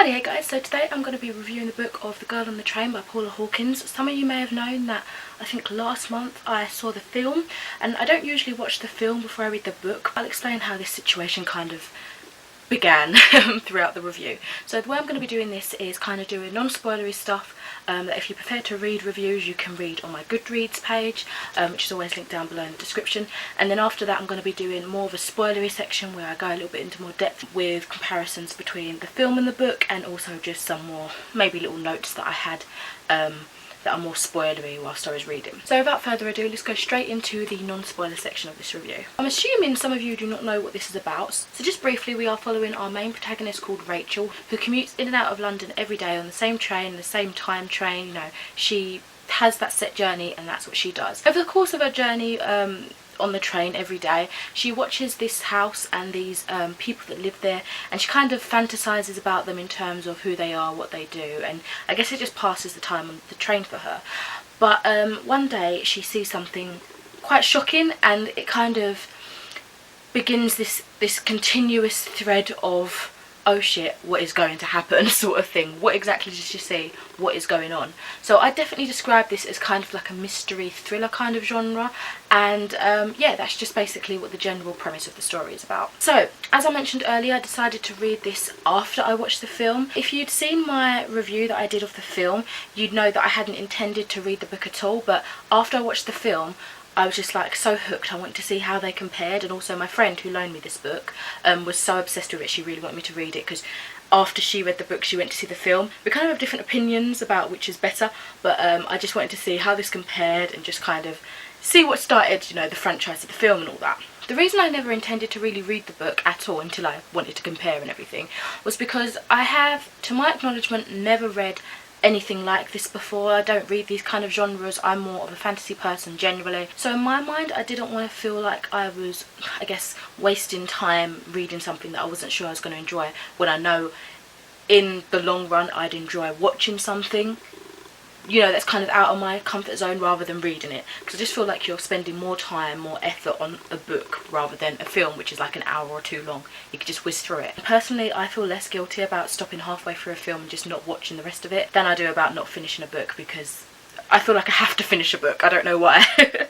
Howdee-haie guys, so today I'm going to be reviewing the book of The Girl on the Train by Paula Hawkins. Some of you may have known that I think last month I saw the film, and I don't usually watch the film before I read the book. I'll explain how this situation kind of began throughout the review. So the way I'm going to be doing this is kind of doing non-spoilery stuff that if you prefer to read reviews you can read on my Goodreads page, which is always linked down below in the description. And then after that I'm going to be doing more of a spoilery section where I go a little bit into more depth with comparisons between the film and the book, and also just some more maybe little notes that I had that are more spoilery whilst I was reading. So without further ado, let's go straight into the non-spoiler section of this review. I'm assuming some of you do not know what this is about, so just briefly, we are following our main protagonist called Rachel, who commutes in and out of London every day on the same train, the same time train. You know, she has that set journey and that's what she does. Over the course of her journey on the train every day, she watches this house and these people that live there, and she kind of fantasizes about them in terms of who they are, what they do, and I guess it just passes the time on the train for her. But one day she sees something quite shocking, and it kind of begins this continuous thread of, oh shit, what is going to happen sort of thing. What exactly did she see? What is going on? So I definitely describe this as kind of like a mystery thriller kind of genre, and yeah, that's just basically what the general premise of the story is about. So as I mentioned earlier, I decided to read this after I watched the film. If you'd seen my review that I did of the film, you'd know that I hadn't intended to read the book at all, but after I watched the film I was just like so hooked. I wanted to see how they compared, and also my friend who loaned me this book was so obsessed with it. She really wanted me to read it because after she read the book she went to see the film. We kind of have different opinions about which is better, but I just wanted to see how this compared and just kind of see what started, you know, the franchise of the film and all that. The reason I never intended to really read the book at all until I wanted to compare and everything was because I have, to my acknowledgement, never read anything like this before. I don't read these kind of genres. I'm more of a fantasy person generally, so in my mind I didn't want to feel like I was, I guess, wasting time reading something that I wasn't sure I was going to enjoy, when I know in the long run I'd enjoy watching something, you know, that's kind of out of my comfort zone rather than reading it, because I just feel like you're spending more time, more effort on a book rather than a film which is like an hour or two long. You could just whiz through it. Personally, I feel less guilty about stopping halfway through a film and just not watching the rest of it than I do about not finishing a book, because I feel like I have to finish a book. I don't know why.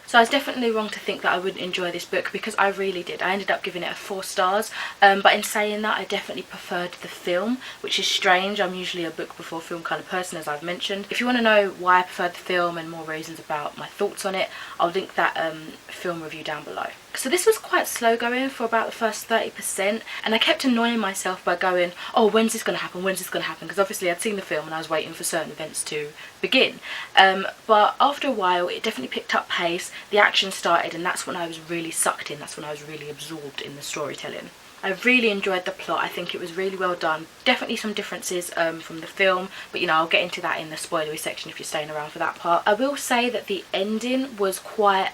So I was definitely wrong to think that I wouldn't enjoy this book, because I really did. I ended up giving it a 4 stars, but in saying that I definitely preferred the film, which is strange. I'm usually a book before film kind of person, as I've mentioned. If you want to know why I preferred the film and more reasons about my thoughts on it, I'll link that film review down below. So this was quite slow going for about the first 30%, and I kept annoying myself by going, oh, when's this going to happen, when's this going to happen, because obviously I'd seen the film and I was waiting for certain events to begin. But after a while it definitely picked up pace, the action started, and that's when I was really sucked in, that's when I was really absorbed in the storytelling. I really enjoyed the plot. I think it was really well done. Definitely some differences from the film, but you know, I'll get into that in the spoilery section if you're staying around for that part. I will say that the ending was quite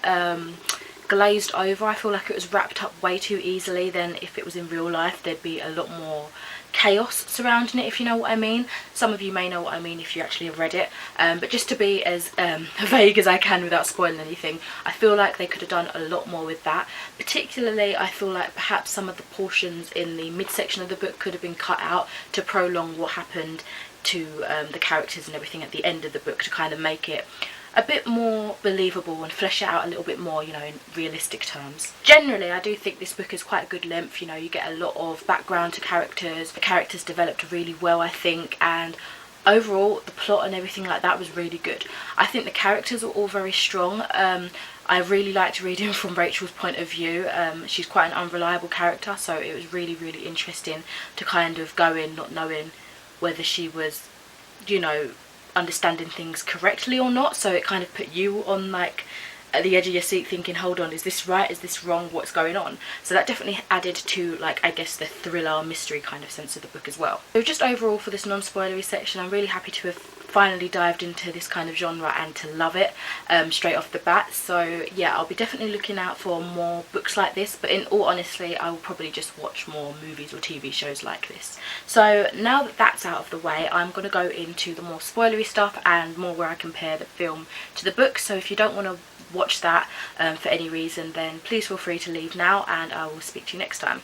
glazed over. I feel like it was wrapped up way too easily. Than if it was in real life there'd be a lot more chaos surrounding it, if you know what I mean. Some of you may know what I mean if you actually have read it, but just to be as vague as I can without spoiling anything, I feel like they could have done a lot more with that. Particularly I feel like perhaps some of the portions in the midsection of the book could have been cut out to prolong what happened to the characters and everything at the end of the book, to kind of make it a bit more believable and flesh it out a little bit more, you know, in realistic terms. Generally I do think this book is quite a good length. You know, you get a lot of background to characters, the characters developed really well I think, and overall the plot and everything like that was really good. I think the characters are all very strong. I really liked reading from Rachel's point of view. She's quite an unreliable character, so it was really interesting to kind of go in not knowing whether she was, you know, understanding things correctly or not, so it kind of put you on like at the edge of your seat thinking, hold on, is this right, is this wrong, what's going on? So that definitely added to, like, I guess the thriller mystery kind of sense of the book as well. So just overall for this non-spoilery section, I'm really happy to have finally dived into this kind of genre and to love it straight off the bat. So yeah, I'll be definitely looking out for more books like this, but in all honesty I will probably just watch more movies or TV shows like this. So now that that's out of the way, I'm going to go into the more spoilery stuff and more where I compare the film to the book. So if you don't want to watch that for any reason, then please feel free to leave now, and I will speak to you next time.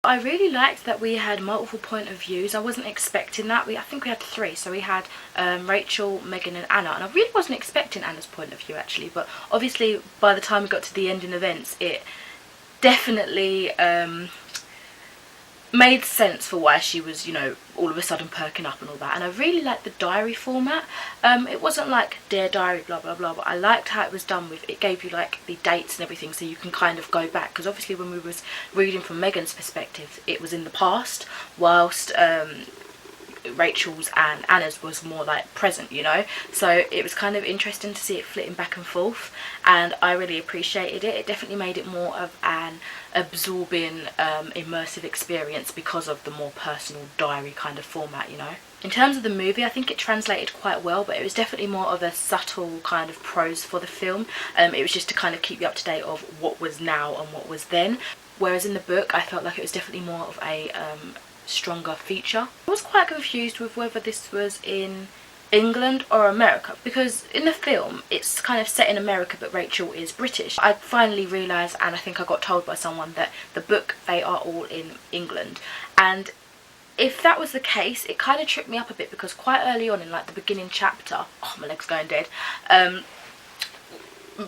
I really liked that we had multiple point of views. I wasn't expecting that. I think we had 3. So we had Rachel, Megan and Anna. And I really wasn't expecting Anna's point of view actually. But obviously by the time we got to the ending events, it definitely made sense for why she was, you know, all of a sudden perking up and all that. And I really liked the diary format. It wasn't like Dear Diary blah blah blah, but I liked how it was done with, it gave you like the dates and everything so you can kind of go back, because obviously when we was reading from Megan's perspective it was in the past, whilst Rachel's and Anna's was more like present, you know, so it was kind of interesting to see it flitting back and forth, and I really appreciated it. It definitely made it more of an absorbing immersive experience because of the more personal diary kind of format, you know. In terms of the movie, I think it translated quite well, but it was definitely more of a subtle kind of prose for the film. It was just to kind of keep you up to date of what was now and what was then, whereas in the book I felt like it was definitely more of a stronger feature. I was quite confused with whether this was in England or America, because in the film it's kind of set in America but Rachel is British. I finally realised, and I think I got told by someone, that the book they are all in England, and if that was the case it kind of tripped me up a bit, because quite early on in like the beginning chapter, oh my leg's going dead,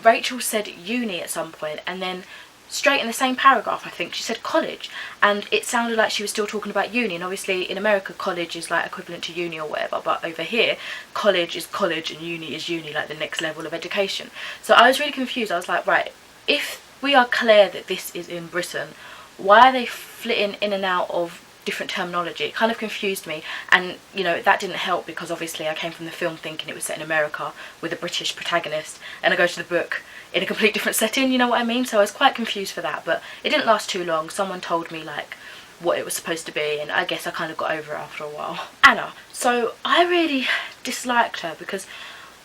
Rachel said uni at some point, and then straight in the same paragraph I think she said college, and it sounded like she was still talking about uni. And obviously in America college is like equivalent to uni or whatever, but over here college is college and uni is uni, like the next level of education. So I was really confused. I was like, right, if we are clear that this is in Britain, why are they flitting in and out of different terminology? It kind of confused me, and you know that didn't help, because obviously I came from the film thinking it was set in America with a British protagonist, and I go to the book in a complete different setting, you know what I mean? So I was quite confused for that, but it didn't last too long. Someone told me like what it was supposed to be, and I guess I kind of got over it after a while. Anna. So I really disliked her, because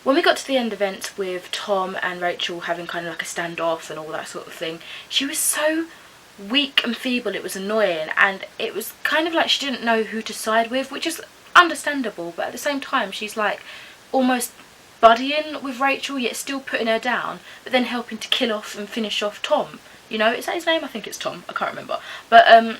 when we got to the end event with Tom and Rachel having kind of like a standoff and all that sort of thing, she was so weak and feeble, it was annoying, and it was kind of like she didn't know who to side with, which is understandable, but at the same time she's like almost buddying with Rachel yet still putting her down, but then helping to kill off and finish off Tom, you know. Is that his name? I think it's Tom, I can't remember, but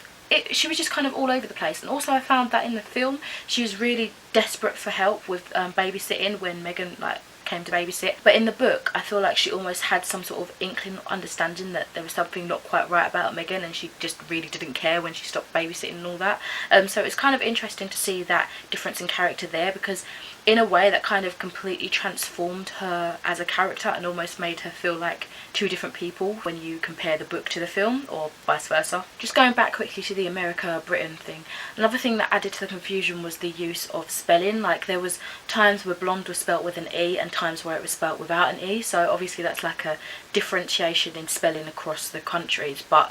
she was just kind of all over the place. And also I found that in the film she was really desperate for help with babysitting when Megan like came to babysit, but in the book I feel like she almost had some sort of inkling understanding that there was something not quite right about Megan, and she just really didn't care when she stopped babysitting and all that. So it's kind of interesting to see that difference in character there, because in a way that kind of completely transformed her as a character and almost made her feel like 2 different people when you compare the book to the film, or vice versa. Just going back quickly to the America-Britain thing, another thing that added to the confusion was the use of spelling. Like there was times where blonde was spelt with an E and times where it was spelt without an E, so obviously that's like a differentiation in spelling across the countries, but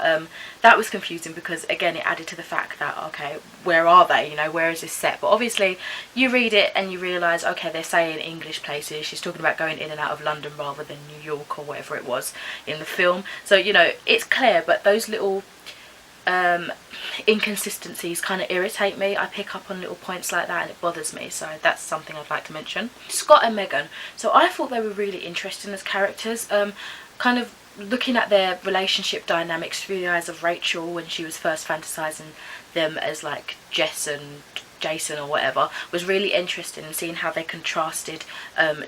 that was confusing, because again it added to the fact that, okay, where are they, you know, where is this set? But obviously you read it and you realise, okay, they're saying English places, she's talking about going in and out of London rather than New York or whatever it was in the film, so you know it's clear, but those little inconsistencies kind of irritate me. I pick up on little points like that and it bothers me, so that's something I'd like to mention. Scott and Megan, so I thought they were really interesting as characters, kind of looking at their relationship dynamics through the eyes of Rachel when she was first fantasizing them as like Jess and Jason or whatever, was really interesting, and seeing how they contrasted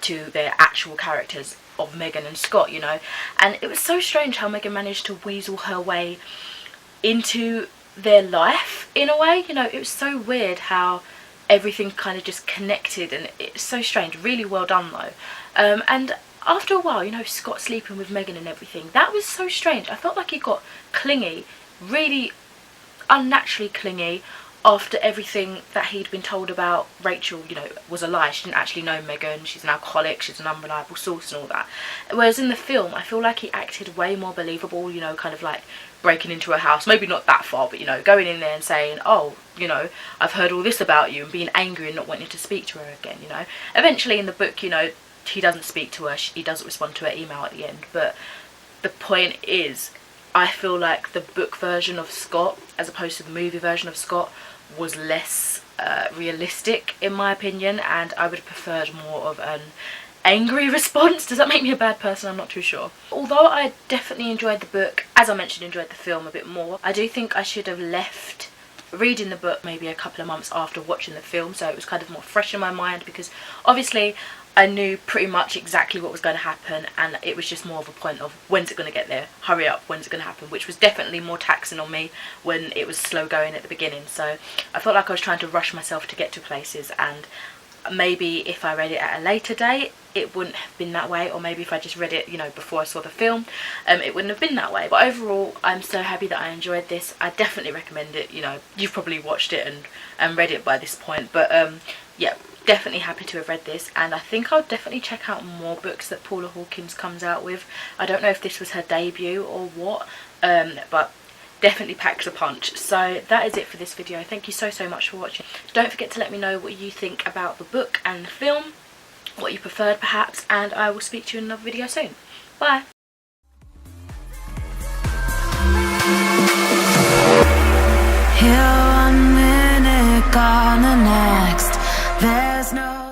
to their actual characters of Megan and Scott, you know. And it was so strange how Megan managed to weasel her way into their life in a way, you know. It was so weird how everything kind of just connected, and it's so strange. Really well done though. And after a while, you know, Scott sleeping with Megan and everything, that was so strange. I felt like he got clingy, really unnaturally clingy, after everything that he'd been told about Rachel, you know, was a lie. She didn't actually know Megan, she's an alcoholic, she's an unreliable source and all that. Whereas in the film, I feel like he acted way more believable, you know, kind of like breaking into a house, maybe not that far, but you know, going in there and saying, oh, you know, I've heard all this about you, and being angry and not wanting to speak to her again, you know. Eventually in the book, you know, he doesn't speak to her, he doesn't respond to her email at the end, but the point is, I feel like the book version of Scott, as opposed to the movie version of Scott, was less realistic in my opinion, and I would have preferred more of an angry response. Does that make me a bad person? I'm not too sure. Although I definitely enjoyed the book, as I mentioned, enjoyed the film a bit more, I do think I should have left reading the book maybe a couple of months after watching the film, so it was kind of more fresh in my mind, because obviously I knew pretty much exactly what was going to happen, and it was just more of a point of when's it going to get there, hurry up, when's it going to happen, which was definitely more taxing on me when it was slow going at the beginning. So I felt like I was trying to rush myself to get to places, and maybe if I read it at a later date it wouldn't have been that way, or maybe if I just read it, you know, before I saw the film, it wouldn't have been that way. But overall, I'm so happy that I enjoyed this. I definitely recommend it. You know, you've probably watched it and read it by this point, but yeah, definitely happy to have read this, and I think I'll definitely check out more books that Paula Hawkins comes out with. I don't know if this was her debut or what, but definitely packs a punch. So that is it for this video. Thank you so much for watching. Don't forget to let me know what you think about the book and the film, what you preferred perhaps, and I will speak to you in another video soon. Bye. Here 1 minute, gone the next. There's no